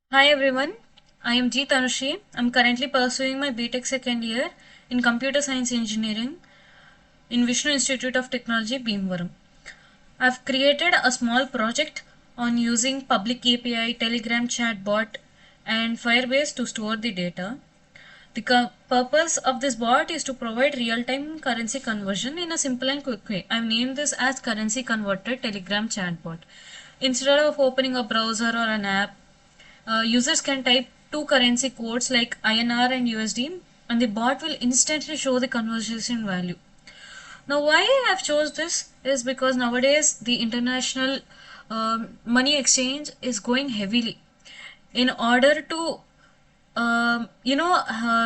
Hi everyone, I am G. Tanushi. I'm currently pursuing my BTech second year in Computer Science Engineering in Vishnu Institute of Technology, Bhimavaram. I've created a small project on using public API, Telegram chatbot, and Firebase to store the data. The purpose of this bot is to provide real-time currency conversion in a simple and quick way. I've named this as Currency Converter Telegram Chatbot. Instead of opening a browser or an app, users can type two currency codes like INR and USD, and the bot will instantly show the conversion value. Now, why I've chose this is because nowadays the international money exchange is going heavily. In order to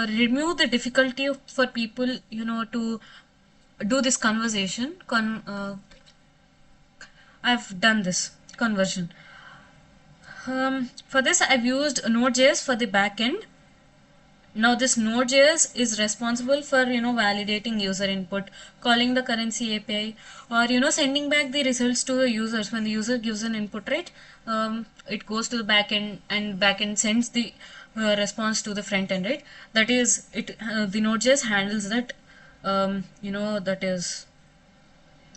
remove the difficulty for people, to do this I've done this conversion. For this, I've used Node.js for the backend. Now this Node.js is responsible for validating user input, calling the currency API, or sending back the results to the users when the user gives an input, right? It goes to the backend and backend sends the response to the front end, right? That is it. The Node.js handles that. That is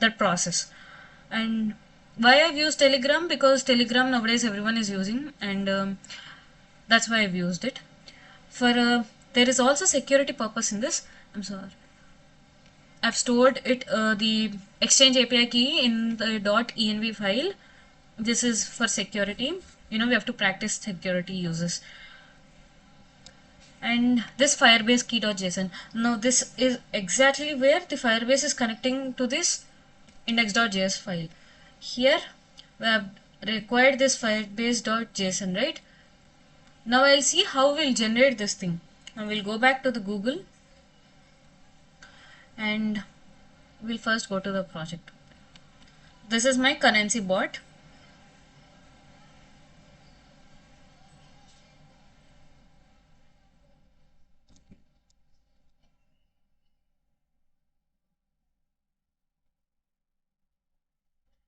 that process. And why I've used Telegram, because Telegram nowadays everyone is using, and that's why I've used it. For there is also security purpose in this. I'm sorry. I've stored it the Exchange API key in the .env file. This is for security. We have to practice security uses. And this Firebase key.json. Now this is exactly where the Firebase is connecting to this index.js file. Here we have required this firebase.json, right? Now I'll see how we'll generate this thing. Now we'll go back to the Google and we'll first go to the project. This is my currency bot.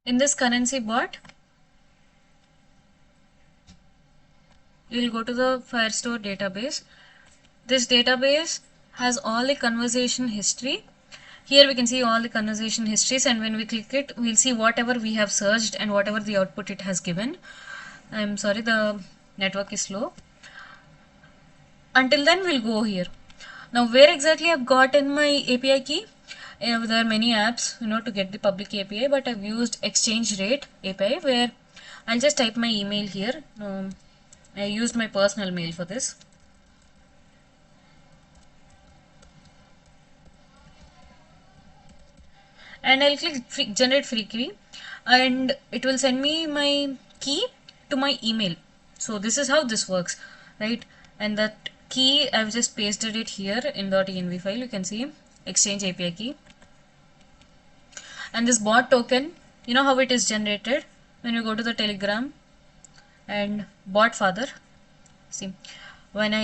In this currency bot, you will go to the Firestore database. This database has all the conversation history. Here we can see all the conversation histories, and when we click it, we'll see whatever we have searched and whatever the output it has given. I'm sorry, the network is slow. Until then, we'll go here. Now, where exactly I've gotten my API key? There are many apps, to get the public API, but I've used Exchange Rate API, where I'll just type my email here. I used my personal mail for this. And I'll click generate free key, and it will send me my key to my email. So this is how this works, right? And that key I've just pasted it here in .env file. You can see Exchange API key. And this bot token, how it is generated when you go to the Telegram and bot father. See, when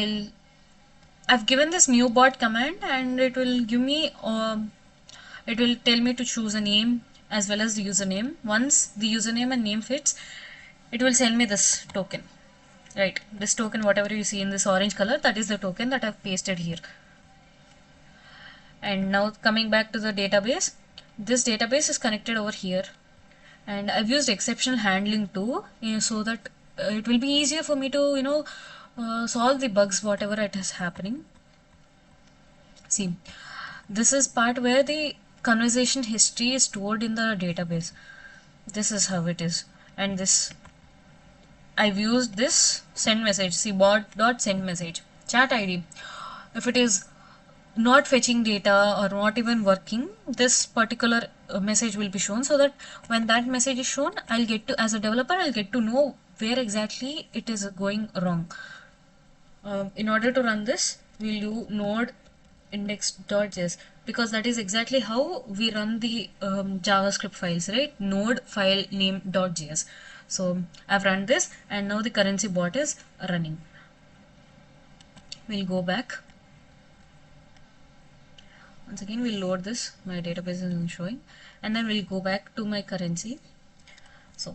I've given this new bot command, and it will give me it will tell me to choose a name as well as the username. Once the username and name fits, it will send me this token, right? This token, whatever you see in this orange color, that is the token that I've pasted here. And now coming back to the database, this database is connected over here, and I've used exceptional handling too, so that it will be easier for me to solve the bugs whatever it is happening. See, this is part where the conversation history is stored in the database. This is how it is. And this, I've used this send message, see bot.send message, chat ID. If it is not fetching data or not even working, this particular message will be shown, so that when that message is shown, I'll get to, as a developer, I'll get to know where exactly it is going wrong. In order to run this, we'll do node index.js, because that is exactly how we run the JavaScript files, right? Node file name.js. So I've run this, and now the currency bot is running. We'll go back. Once again, we'll load this. My database isn't showing, and then we'll go back to my currency. So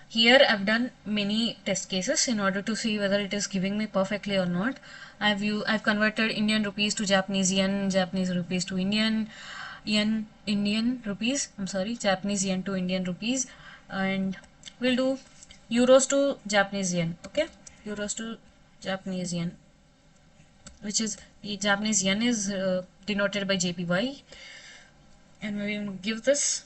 Here I've done many test cases in order to see whether it is giving me perfectly or not. I've converted Indian rupees to Japanese yen, Japanese rupees to Indian rupees. I'm sorry, Japanese yen to Indian rupees, and we'll do euros to Japanese yen. Okay, euros to Japanese yen, which is the Japanese yen is denoted by JPY, and we will give this.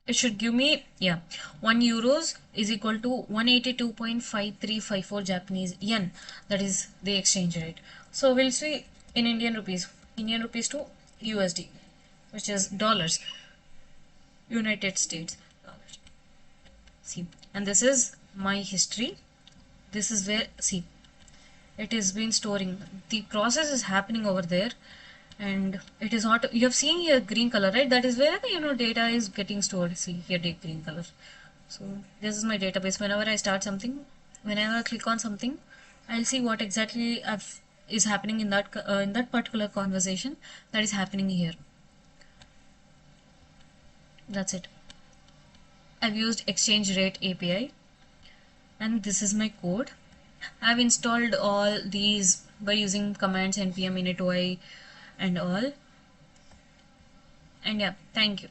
It should give me, yeah, 1 euros is equal to 182.5354 Japanese yen. That is the exchange rate. So we'll see in Indian rupees to USD, which is dollars, United States dollars. See, and this is my history. This is where, see, it has been storing. The process is happening over there, and it is not, you have seen here green color, right? That is where data is getting stored. See here, green color. So this is my database. Whenever I start something, whenever I click on something, I'll see what exactly is happening in that particular conversation that is happening here. That's it. I've used exchange rate API, and this is my code. I've installed all these by using commands npm initoi and all. And yeah, thank you.